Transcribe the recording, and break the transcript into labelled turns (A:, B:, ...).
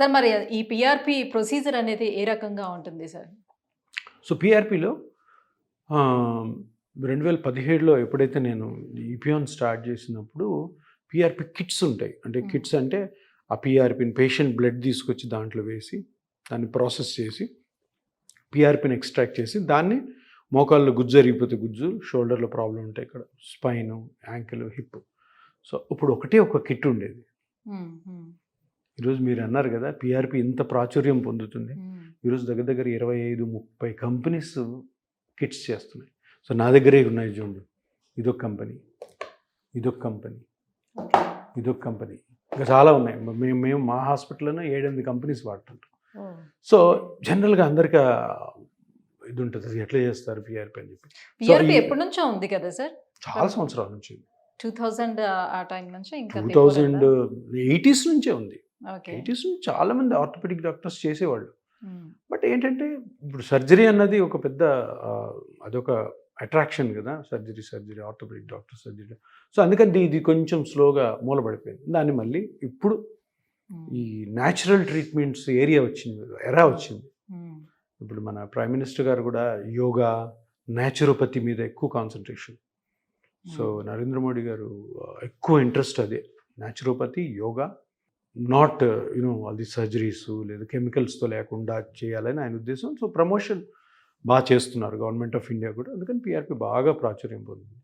A: Sir మరి ఈ PRP procedure అనేది ఏ రకంగా ఉంటుంది సార్?
B: సో పీఆర్‌పీలో 2017లో ఎప్పుడైతే నేను ఈపియాన్ స్టార్ట్ చేసినప్పుడు పీఆర్‌పీ కిట్స్ ఉంటాయి. అంటే కిట్స్ అంటే ఆ పీఆర్‌పీని పేషెంట్ బ్లడ్ తీసుకొచ్చి దాంట్లో వేసి దాన్ని ప్రాసెస్ చేసి పీఆర్‌పీని ఎక్స్ట్రాక్ట్ చేసి దాన్ని మోకాళ్ళు గుజ్జు జరిగిపోతే గుజ్జు, షోల్డర్లో ప్రాబ్లం ఉంటాయి, ఇక్కడ స్పైను, యాంకిల్, హిప్. సో ఇప్పుడు ఒకటే ఒక కిట్ ఉండేది. ఈరోజు మీరు అన్నారు కదా పీఆర్‌పీ ఇంత ప్రాచుర్యం పొందుతుంది. ఈరోజు దగ్గర దగ్గర 25-30 కంపెనీస్ కిట్స్ చేస్తున్నాయి. సో నా దగ్గరే ఉన్నాయి చూడండి. ఇదొక కంపెనీ, ఇదొక కంపెనీ, ఇదొక కంపెనీ, ఇంకా చాలా ఉన్నాయి. మేము మా హాస్పిటల్లోనే 7-8 కంపెనీస్ వాడుతుంటాం. సో జనరల్గా అందరికీ ఇది ఉంటుంది, అది ఎట్లా చేస్తారు పీఆర్‌పీ అని చెప్పి.
A: పీఆర్‌పీ ఎప్పటి నుంచో ఉంది కదా సార్?
B: చాలా సంవత్సరాల నుంచి,
A: 2000 ఆ టైం నుంచి, ఇంకా
B: 2080s నుంచే ఉంది.
A: ఓకే.
B: 80s నుంచి చాలా మంది ఆర్థోపెడిక్ డాక్టర్స్ చేసేవాళ్ళు. బట్ ఏంటంటే ఇప్పుడు సర్జరీ అన్నది ఒక పెద్ద అదొక అట్రాక్షన్ కదా, surgery orthopedic doctor surgery. So అందుకని ఇది కొంచెం స్లోగా మూలపడిపోయింది. దాన్ని మళ్ళీ ఇప్పుడు ఈ న్యాచురల్ ట్రీట్మెంట్స్ ఏరియా వచ్చింది, ఎరా వచ్చింది. ఇప్పుడు మన ప్రైమ్ మినిస్టర్ గారు కూడా యోగా, న్యాచురోపతి మీద ఎక్కువ కాన్సన్ట్రేషన్. సో నరేంద్ర మోడీ గారు ఎక్కువ ఇంట్రెస్ట్ అదే, naturopathy, yoga, not all the surgeries లేదా కెమికల్స్తో లేకుండా చేయాలని ఆయన ఉద్దేశం. సో ప్రమోషన్ బాగా చేస్తున్నారు గవర్నమెంట్ ఆఫ్ ఇండియా కూడా. అందుకని పీఆర్‌పీ బాగా ప్రాచుర్యం పొందింది.